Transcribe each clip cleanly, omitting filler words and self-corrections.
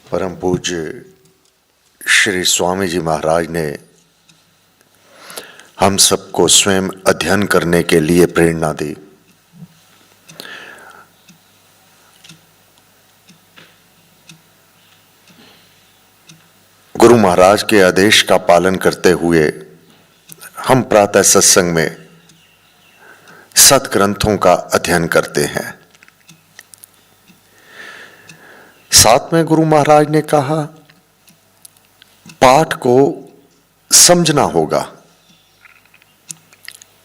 परम पूज्य श्री स्वामी जी महाराज ने हम सबको स्वयं अध्ययन करने के लिए प्रेरणा दी। गुरु महाराज के आदेश का पालन करते हुए हम प्रातः सत्संग में सद्ग्रंथों का अध्ययन करते हैं। साथ में गुरु महाराज ने कहा पाठ को समझना होगा,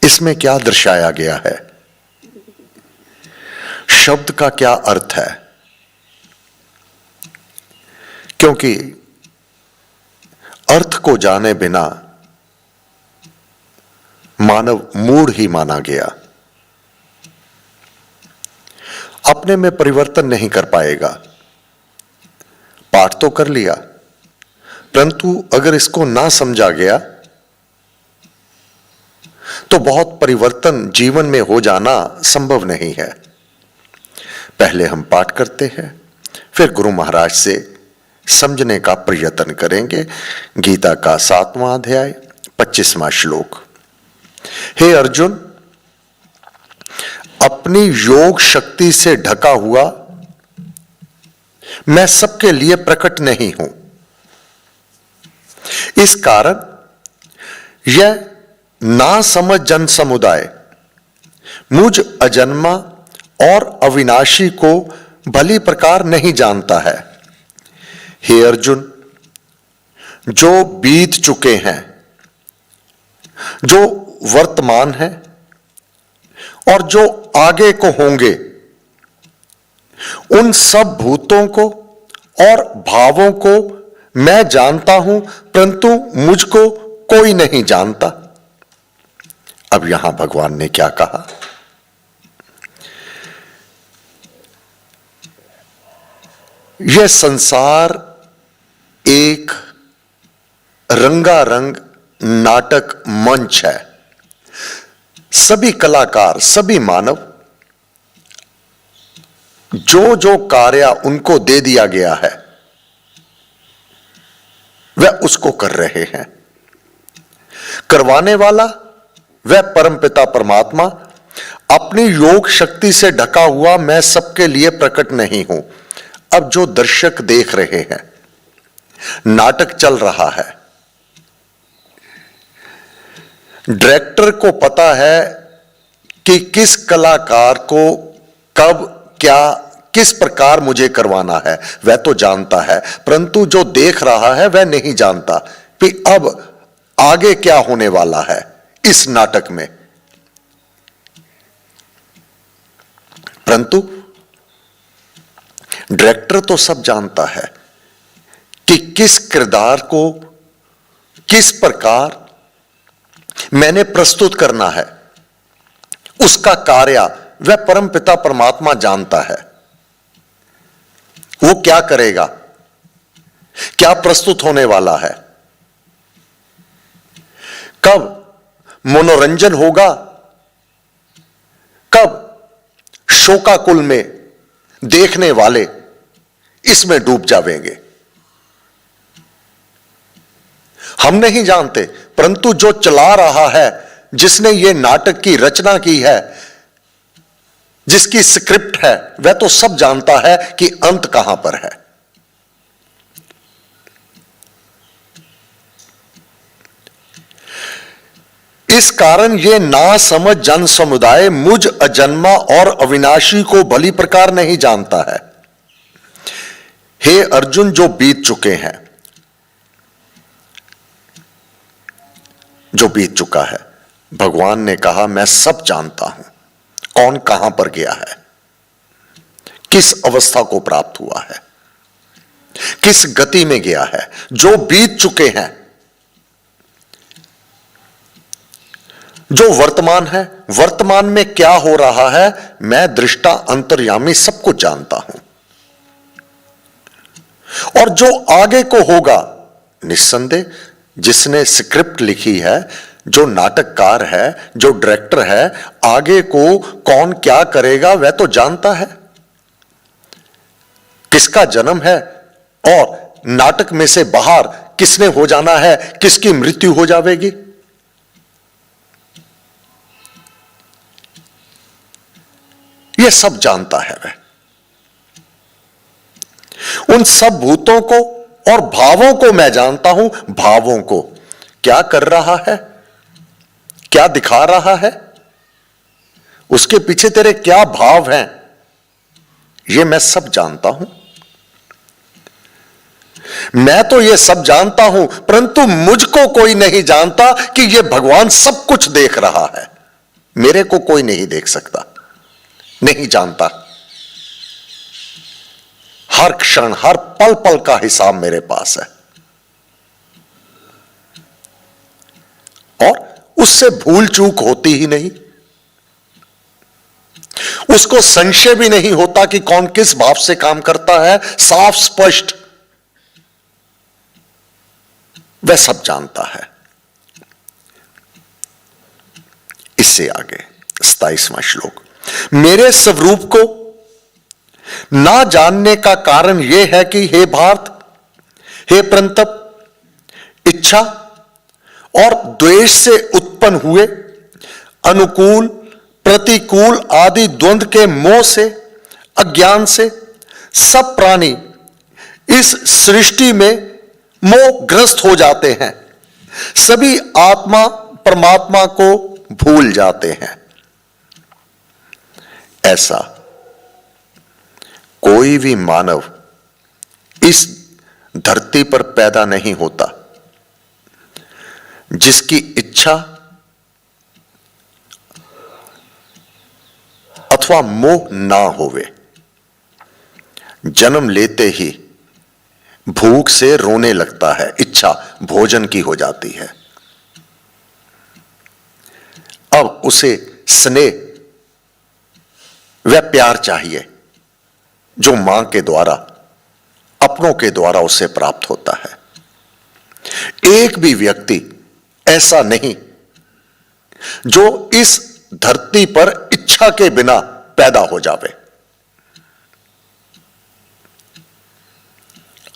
इसमें क्या दर्शाया गया है, शब्द का क्या अर्थ है, क्योंकि अर्थ को जाने बिना मानव मूढ़ ही माना गया, अपने में परिवर्तन नहीं कर पाएगा। पाठ तो कर लिया, परंतु अगर इसको ना समझा गया तो बहुत परिवर्तन जीवन में हो जाना संभव नहीं है। पहले हम पाठ करते हैं, फिर गुरु महाराज से समझने का प्रयत्न करेंगे। गीता का 7वां अध्याय 25वां श्लोक। हे अर्जुन, अपनी योग शक्ति से ढका हुआ मैं सबके लिए प्रकट नहीं हूं। इस कारण यह ना समझ जन समुदाय मुझ अजन्मा और अविनाशी को भली प्रकार नहीं जानता है। हे अर्जुन, जो बीत चुके हैं, जो वर्तमान है और जो आगे को होंगे, उन सब भूतों को और भावों को मैं जानता हूं, परंतु मुझको कोई नहीं जानता। अब यहां भगवान ने क्या कहा? यह संसार एक रंगारंग नाटक मंच है। सभी कलाकार, सभी मानव जो जो कार्य उनको दे दिया गया है वह उसको कर रहे हैं। करवाने वाला वह परमपिता परमात्मा अपनी योग शक्ति से ढका हुआ मैं सबके लिए प्रकट नहीं हूं। अब जो दर्शक देख रहे हैं, नाटक चल रहा है, डायरेक्टर को पता है कि किस कलाकार को कब क्या किस प्रकार मुझे करवाना है, वह तो जानता है, परंतु जो देख रहा है वह नहीं जानता कि अब आगे क्या होने वाला है इस नाटक में। परंतु डायरेक्टर तो सब जानता है कि किस किरदार को किस प्रकार मैंने प्रस्तुत करना है। उसका कार्य वह परमपिता परमात्मा जानता है। वो क्या करेगा, क्या प्रस्तुत होने वाला है, कब मनोरंजन होगा, कब शोकाकुल में देखने वाले इसमें डूब जावेंगे, हम नहीं जानते। परंतु जो चला रहा है, जिसने ये नाटक की रचना की है, जिसकी स्क्रिप्ट है, वह तो सब जानता है कि अंत कहां पर है। इस कारण यह ना समझ जन समुदाय मुझ अजन्मा और अविनाशी को भली प्रकार नहीं जानता है। हे अर्जुन, जो बीत चुके हैं, जो बीत चुका है, भगवान ने कहा मैं सब जानता हूं। कौन कहां पर गया है, किस अवस्था को प्राप्त हुआ है, किस गति में गया है। जो बीत चुके हैं, जो वर्तमान है, वर्तमान में क्या हो रहा है, मैं दृष्टा अंतर्यामी सब कुछ जानता हूं। और जो आगे को होगा, निस्संदेह जिसने स्क्रिप्ट लिखी है जो नाटककार है, जो डायरेक्टर है, आगे को कौन क्या करेगा वह तो जानता है। किसका जन्म है और नाटक में से बाहर किसने हो जाना है, किसकी मृत्यु हो जाएगी, यह सब जानता है वह। उन सब भूतों को और भावों को मैं जानता हूं। भावों को क्या कर रहा है, क्या दिखा रहा है, उसके पीछे तेरे क्या भाव हैं, यह मैं सब जानता हूं। मैं तो यह सब जानता हूं, परंतु मुझको कोई नहीं जानता कि यह भगवान सब कुछ देख रहा है। मेरे को कोई नहीं देख सकता, नहीं जानता। हर क्षण, हर पल पल का हिसाब मेरे पास है, और उससे भूल चूक होती ही नहीं। उसको संशय भी नहीं होता कि कौन किस भाव से काम करता है। साफ स्पष्ट वह सब जानता है। इससे आगे 27वां श्लोक, मेरे स्वरूप को ना जानने का कारण यह है कि हे भारत, हे परंतप, इच्छा और द्वेष से उत्पन्न हुए अनुकूल प्रतिकूल आदि द्वंद्व के मोह से, अज्ञान से सब प्राणी इस सृष्टि में मोहग्रस्त हो जाते हैं। सभी आत्मा परमात्मा को भूल जाते हैं। ऐसा कोई भी मानव इस धरती पर पैदा नहीं होता जिसकी इच्छा अथवा मोह ना होवे। जन्म लेते ही भूख से रोने लगता है, इच्छा भोजन की हो जाती है। अब उसे स्नेह व प्यार चाहिए जो मां के द्वारा, अपनों के द्वारा उसे प्राप्त होता है। एक भी व्यक्ति ऐसा नहीं जो इस धरती पर इच्छा के बिना पैदा हो जावे।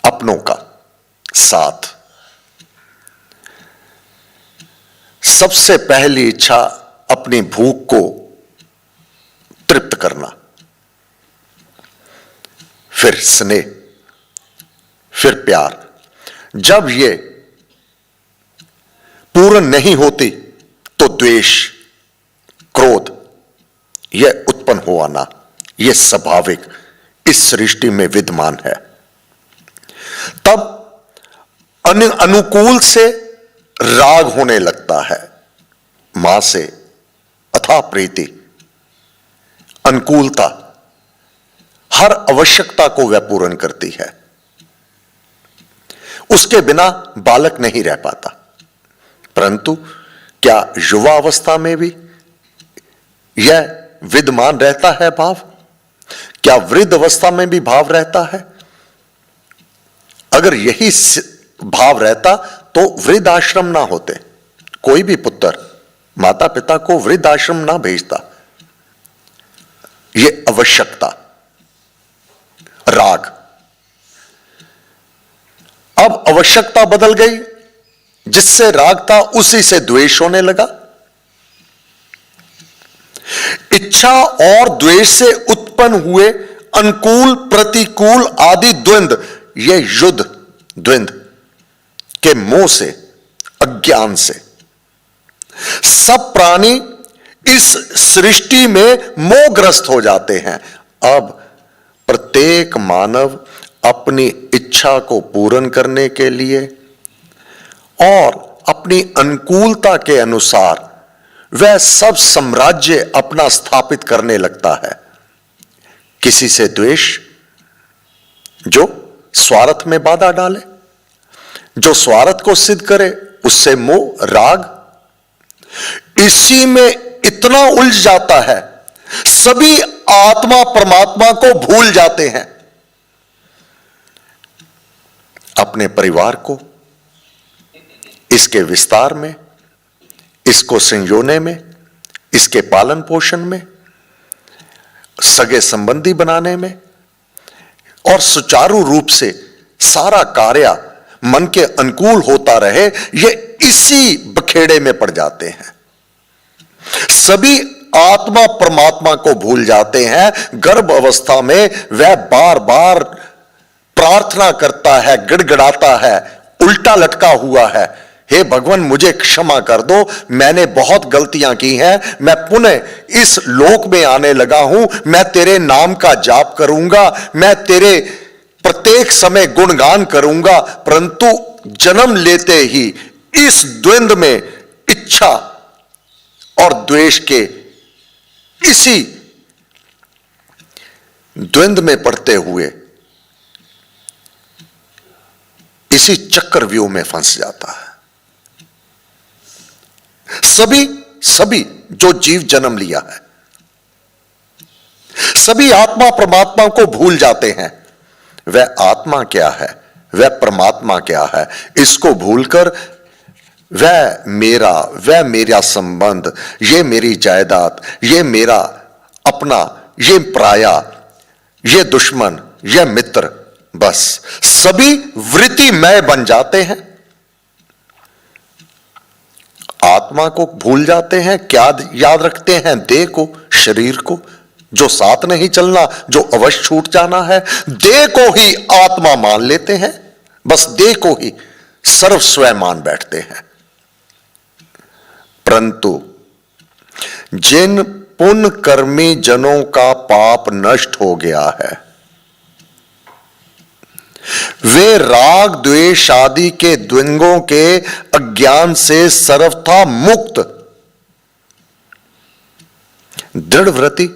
अपनों का साथ, सबसे पहली इच्छा अपनी भूख को तृप्त करना, फिर स्नेह, फिर प्यार। जब ये पूर्ण नहीं होती तो द्वेष, क्रोध यह उत्पन्न हो आना, यह स्वाभाविक इस सृष्टि में विद्यमान है। तब अनुकूल से राग होने लगता है। मां से अथाह प्रीति, अनुकूलता हर आवश्यकता को वह पूर्ण करती है। उसके बिना बालक नहीं रह पाता। परंतु क्या युवा अवस्था में भी यह विद्यमान रहता है भाव? क्या वृद्ध अवस्था में भी भाव रहता है? अगर यही भाव रहता तो वृद्ध आश्रम ना होते। कोई भी पुत्र माता पिता को वृद्ध आश्रम ना भेजता। यह आवश्यकता, राग। अब आवश्यकता बदल गई, जिससे राग था उसी से द्वेष होने लगा। इच्छा और द्वेष से उत्पन्न हुए अनुकूल प्रतिकूल आदि द्वंद्व, यह युद्ध द्वंद्व के मोह से, अज्ञान से सब प्राणी इस सृष्टि में मोहग्रस्त हो जाते हैं। अब प्रत्येक मानव अपनी इच्छा को पूर्ण करने के लिए और अपनी अनुकूलता के अनुसार वह सब साम्राज्य अपना स्थापित करने लगता है। किसी से द्वेष, जो स्वार्थ में बाधा डाले, जो स्वार्थ को सिद्ध करे, उससे मोह, राग। इसी में इतना उलझ जाता है, सभी आत्मा परमात्मा को भूल जाते हैं। अपने परिवार को, इसके विस्तार में, इसको संजोने में, इसके पालन पोषण में, सगे संबंधी बनाने में और सुचारू रूप से सारा कार्य मन के अनुकूल होता रहे, ये इसी बखेड़े में पड़ जाते हैं। सभी आत्मा परमात्मा को भूल जाते हैं। गर्भ अवस्था में वह बार बार प्रार्थना करता है, गिड़गिड़ाता है, उल्टा लटका हुआ है, हे भगवान मुझे क्षमा कर दो, मैंने बहुत गलतियां की हैं, मैं पुनः इस लोक में आने लगा हूं, मैं तेरे नाम का जाप करूंगा, मैं तेरे प्रत्येक समय गुणगान करूंगा। परंतु जन्म लेते ही इस द्वंद्व में, इच्छा और द्वेष के इसी द्वंद्व में पड़ते हुए इसी चक्रव्यूह में फंस जाता है। सभी जो जीव जन्म लिया है, सभी आत्मा परमात्मा को भूल जाते हैं। वह आत्मा क्या है, वह परमात्मा क्या है, इसको भूलकर वह मेरा संबंध, ये मेरी जायदाद, ये मेरा अपना, ये पराया, ये दुश्मन, ये मित्र, बस सभी वृत्तिमय बन जाते हैं। आत्मा को भूल जाते हैं। क्या याद रखते हैं? देह को, शरीर को, जो साथ नहीं चलना, जो अवश्य छूट जाना है। देह को ही आत्मा मान लेते हैं, बस देह को ही सर्वस्व मान बैठते हैं। परंतु जिन पुण्य कर्मी जनों का पाप नष्ट हो गया है, वे राग द्वेष आदि के द्वंद्वों के अज्ञान से सर्वथा मुक्त दृढ़ व्रति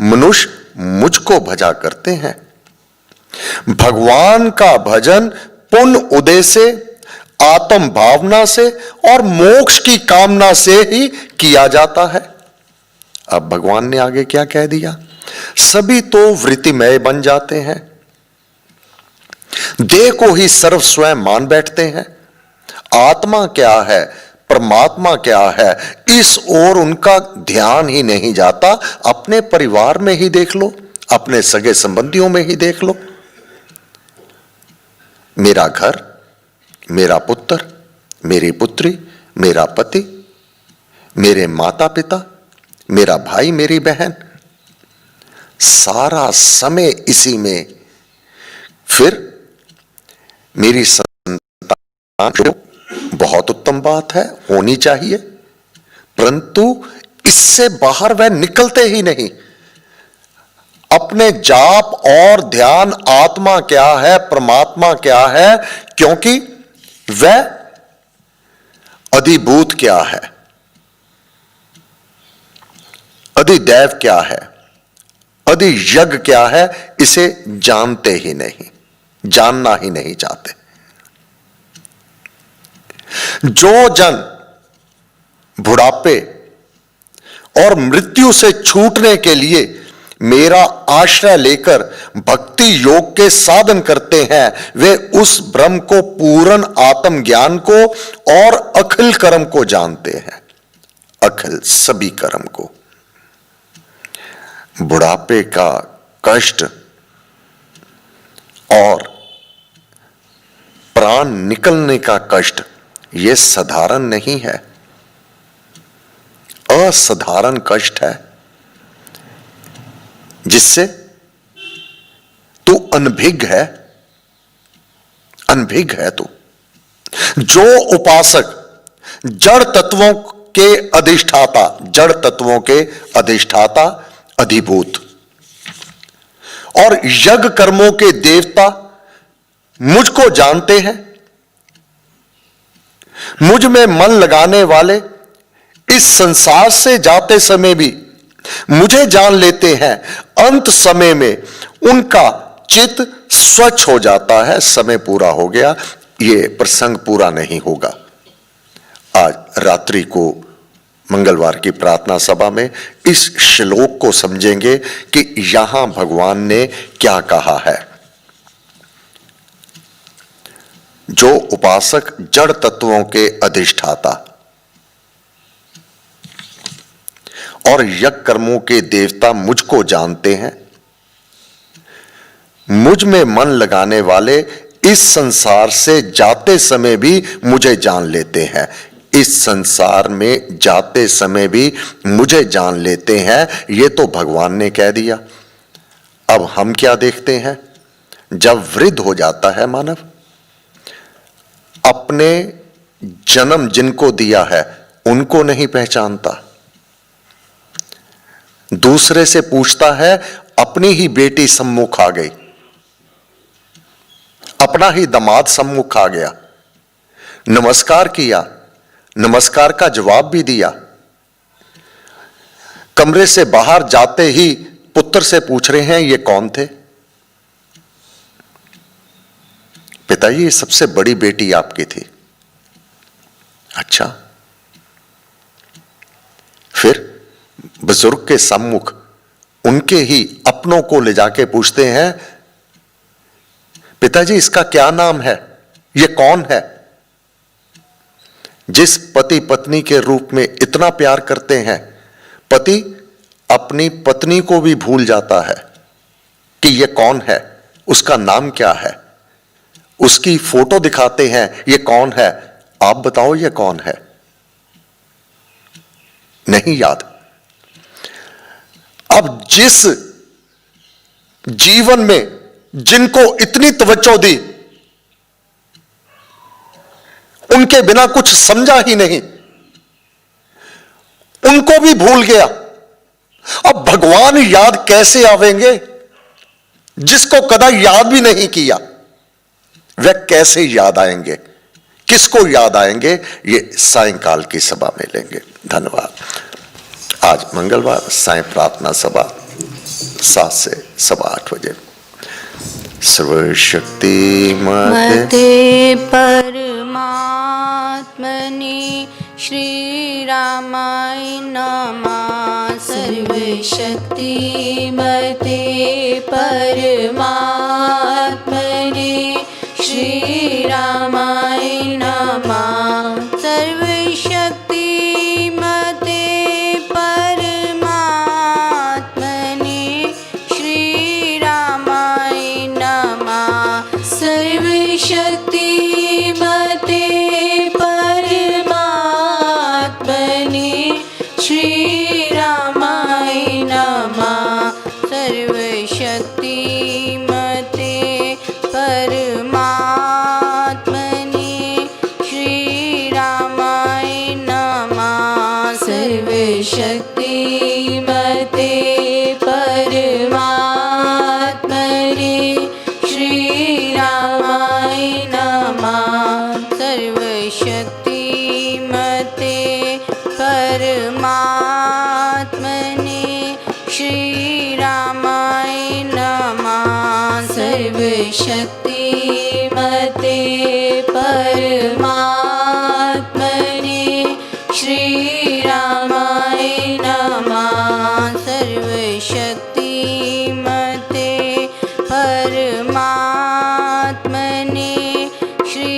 मनुष्य मुझको भजा करते हैं। भगवान का भजन पुण्य उदय से, आत्म भावना से और मोक्ष की कामना से ही किया जाता है। अब भगवान ने आगे क्या कह दिया? सभी तो वृत्तिमय बन जाते हैं, देह को ही सर्वस्व मान बैठते हैं। आत्मा क्या है, परमात्मा क्या है, इस ओर उनका ध्यान ही नहीं जाता। अपने परिवार में ही देख लो, अपने सगे संबंधियों में ही देख लो। मेरा घर, मेरा पुत्र, मेरी पुत्री, मेरा पति, मेरे माता पिता, मेरा भाई, मेरी बहन, सारा समय इसी में। फिर मेरी संतान बहुत उत्तम बात है, होनी चाहिए, परंतु इससे बाहर वह निकलते ही नहीं। अपने जाप और ध्यान आत्मा क्या है, परमात्मा क्या है, क्योंकि वह अधिभूत क्या है, अधिदैव क्या है, अधियज्ञ क्या है, इसे जानते ही नहीं, जानना ही नहीं चाहते। जो जन बुढ़ापे और मृत्यु से छूटने के लिए मेरा आश्रय लेकर भक्ति योग के साधन करते हैं, वे उस ब्रह्म को, पूर्ण आत्म ज्ञान को और अखिल कर्म को जानते हैं। अखिल सभी कर्म को। बुढ़ापे का कष्ट और प्राण निकलने का कष्ट यह साधारण नहीं है, असाधारण कष्ट है, जिससे तू अनभिज्ञ है, अनभिज्ञ है तू। जो उपासक जड़ तत्वों के अधिष्ठाता, जड़ तत्वों के अधिष्ठाता, अधिभूत और यज्ञ कर्मों के देवता मुझको जानते हैं, मुझ में मन लगाने वाले इस संसार से जाते समय भी मुझे जान लेते हैं, अंत समय में उनका चित्त स्वच्छ हो जाता है। समय पूरा हो गया, यह प्रसंग पूरा नहीं होगा। आज रात्रि को मंगलवार की प्रार्थना सभा में इस श्लोक को समझेंगे कि यहां भगवान ने क्या कहा है। जो उपासक जड़ तत्वों के अधिष्ठाता, और यज्ञ कर्मों के देवता मुझको जानते हैं। मुझ में मन लगाने वाले इस संसार से जाते समय भी मुझे जान लेते हैं। इस संसार में जाते समय भी मुझे जान लेते हैं, ये तो भगवान ने कह दिया। अब हम क्या देखते हैं, जब वृद्ध हो जाता है मानव, अपने जन्म जिनको दिया है उनको नहीं पहचानता, दूसरे से पूछता है, अपनी ही बेटी सम्मुख आ गई, अपना ही दामाद सम्मुख आ गया, नमस्कार किया, नमस्कार का जवाब भी दिया। कमरे से बाहर जाते ही पुत्र से पूछ रहे हैं ये कौन थे? पिताजी ये सबसे बड़ी बेटी आपकी थी। अच्छा। फिर बुजुर्ग के सम्मुख उनके ही अपनों को ले जाके पूछते हैं, पिताजी इसका क्या नाम है, ये कौन है? जिस पति पत्नी के रूप में इतना प्यार करते हैं, पति अपनी पत्नी को भी भूल जाता है कि ये कौन है, उसका नाम क्या है, उसकी फोटो दिखाते हैं, ये कौन है, आप बताओ ये कौन है, नहीं याद। अब जिस जीवन में जिनको इतनी तवज्जो दी, उनके बिना कुछ समझा ही नहीं, उनको भी भूल गया। अब भगवान याद कैसे आवेंगे? जिसको कदा याद भी नहीं किया वह कैसे याद आएंगे, किसको याद आएंगे? ये सायंकाल की सभा में लेंगे। धन्यवाद। आज मंगलवार साय प्रार्थना सभा 7 से 8:15 बजे। सर्वशक्ति मते परमात्मने श्री रामाय नमः। सर्वशक्ति मते परमात्मने श्री रामाय नमः। सर्वशक्ति मते परमात्मने श्री रामाय नमः। सर्वशक्ति मते परमात्मने श्री रामाय नमः। सर्वशक्ति मते परमात्मने श्री रामाय नमः। सर्वशक्ति मते परमात्मने श्री रामाय नमः। सर्वशक्ति मते परमात्मने श्री रामाय नमः। सर्वशक्ति मते परमात्मने श्री रामाय नमः। सर्वशक्ति मते परमात्मने श्री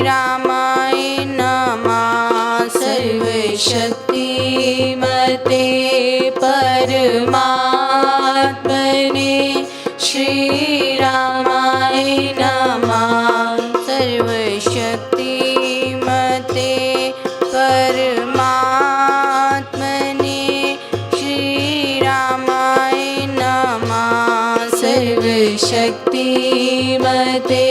रामाय नमः। सर्वशक्ति मते परमात्मने श्री रामाय नमः। सर्वशक्ति मते परमात्मने श्री रामाय नमः। सर्वशक्ति मते